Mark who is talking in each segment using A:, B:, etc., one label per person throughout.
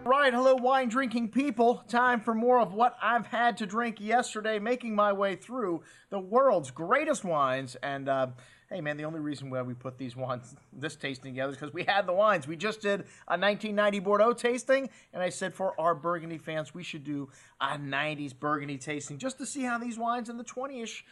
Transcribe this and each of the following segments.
A: Right, hello wine drinking people. Time for more of what I've had to drink yesterday, making my way through the world's greatest wines. And hey man, the only reason why we put these wines, this tasting together is because we had the wines. We just did a 1990 Bordeaux tasting, and I said for our Burgundy fans, we should do a 90s Burgundy tasting just to see how these wines in the 20-ish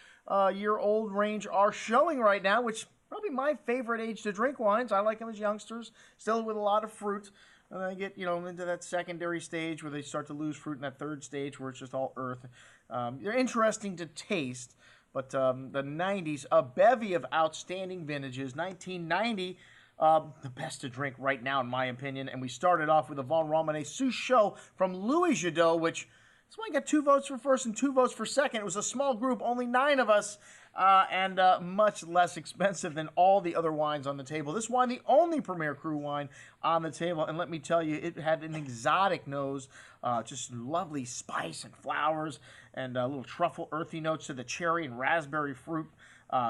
A: year old range are showing right now, which probably my favorite age to drink wines. I like them as youngsters, still with a lot of fruit. And then I get, into that secondary stage where they start to lose fruit in that third stage where it's just all earth. They're interesting to taste, but the 90s, a bevy of outstanding vintages. 1990, the best to drink right now, in my opinion. And we started off with a Von Romane Souchot from Louis Jadot, which this one got 2 votes for first and 2 votes for second. It was a small group, only 9 of us, and much less expensive than all the other wines on the table. This wine, the only Premier Cru wine on the table, and let me tell you, it had an exotic nose, just lovely spice and flowers, and little truffle earthy notes to the cherry and raspberry fruit.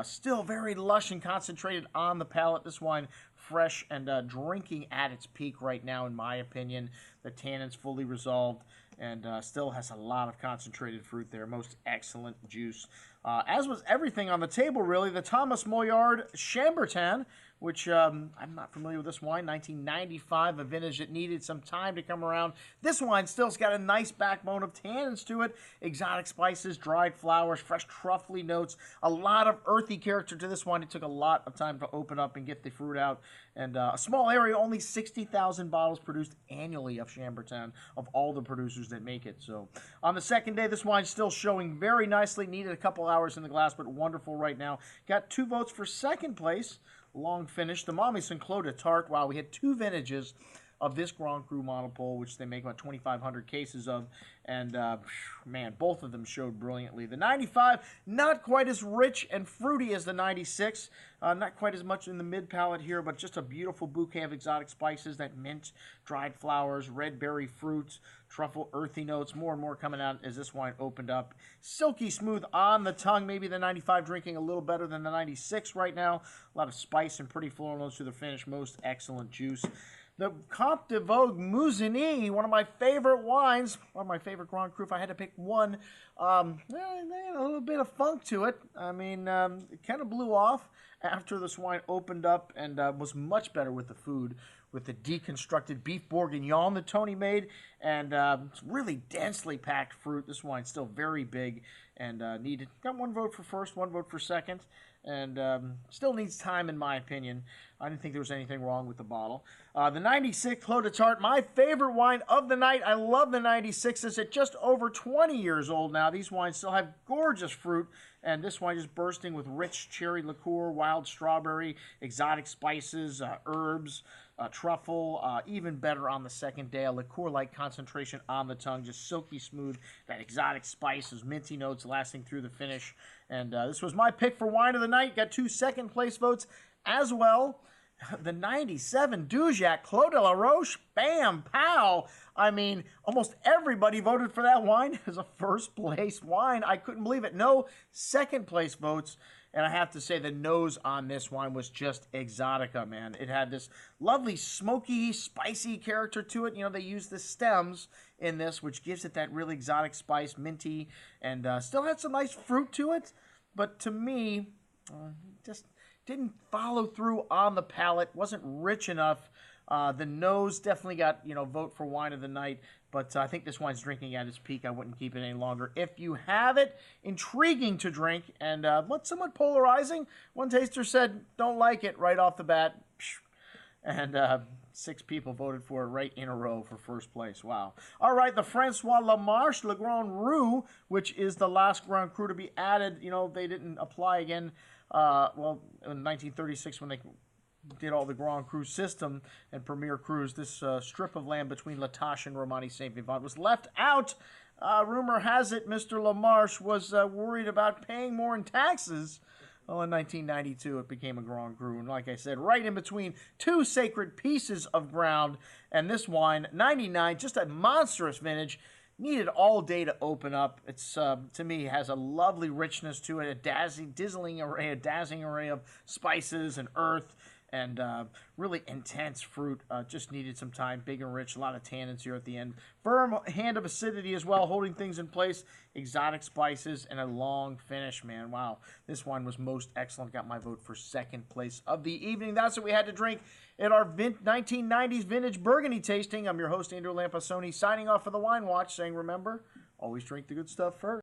A: Still very lush and concentrated on the palate. This wine fresh and drinking at its peak right now, in my opinion. The tannins fully resolved and still has a lot of concentrated fruit there. Most excellent juice. As was everything on the table, really. The Thomas Moyard Chambertin, which I'm not familiar with this wine. 1995, a vintage that needed some time to come around. This wine still's got a nice backbone of tannins to it. Exotic spices, dried flowers, fresh truffly notes. A lot of earthy character to this wine. It took a lot of time to open up and get the fruit out. And a small area, only 60,000 bottles produced annually of Chambertin, of all the producers that make it. So on the second day, this wine's still showing very nicely. Needed a couple hours in the glass, but wonderful right now. Got 2 votes for second place. Long finish. The Mommy Saint-Claude Tart. Wow, we had 2 vintages of this Grand Cru monopole, which they make about 2,500 cases of, and man, both of them showed brilliantly. The 95, not quite as rich and fruity as the 96, not quite as much in the mid palate here, but just a beautiful bouquet of exotic spices, that mint, dried flowers, red berry fruits, truffle, earthy notes, more and more coming out as this wine opened up. Silky smooth on the tongue, maybe the 95 drinking a little better than the 96 right now. A lot of spice and pretty floral notes to the finish, most excellent juice. The Comte de Vogue Musigny, one of my favorite wines, one of my favorite Grand Cru. If I had to pick one, a little bit of funk to it. I mean, it kind of blew off after this wine opened up and was much better with the food, with the deconstructed beef bourguignon that Tony made, and really densely packed fruit. This wine's still very big and got 1 vote for first, 1 vote for second, and still needs time, in my opinion. I didn't think there was anything wrong with the bottle. The 96 Clos de Tart, my favorite wine of the night. I love the 96s. At just over 20 years old now, these wines still have gorgeous fruit, and this wine is bursting with rich cherry liqueur, wild strawberry, exotic spices, herbs, truffle. Even better on the second day, a liqueur-like concentration on the tongue, just silky smooth, that exotic spices, minty notes lasting through the finish. And this was my pick for wine of the night. Got 2 second-place votes as well. The 97 Dujac Clos de la Roche, bam, pow. I mean, almost everybody voted for that wine as a first-place wine. I couldn't believe it. No second-place votes. And I have to say the nose on this wine was just exotica, man. It had this lovely, smoky, spicy character to it. They use the stems in this, which gives it that really exotic spice, minty, and still had some nice fruit to it. But to me, just didn't follow through on the palate. Wasn't rich enough. The nose definitely got, vote for wine of the night. But I think this wine's drinking at its peak. I wouldn't keep it any longer. If you have it, intriguing to drink and somewhat polarizing. One taster said, don't like it right off the bat. And 6 people voted for it right in a row for first place. Wow. All right, the Francois Lamarche Le Grand Roux, which is the last Grand Cru to be added. They didn't apply again, in 1936 when they did all the Grand Cru system and Premier Crus. This strip of land between La Tâche and Romani Saint Vivant was left out. Rumor has it Mr. Lamarche was worried about paying more in taxes. Well, in 1992, it became a Grand Cru. And like I said, right in between 2 sacred pieces of ground. And this wine, 99, just a monstrous vintage. Needed all day to open up. It's, to me, has a lovely richness to it, a dazzling array of spices and earth, and really intense fruit. Just needed some time. Big and rich, a lot of tannins here at the end. Firm hand of acidity as well, holding things in place. Exotic spices and a long finish, man. Wow, this wine was most excellent. Got my vote for second place of the evening. That's what we had to drink at our 1990s vintage Burgundy tasting. I'm your host, Andrew Lampasoni, signing off for the Wine Watch, saying remember, always drink the good stuff first.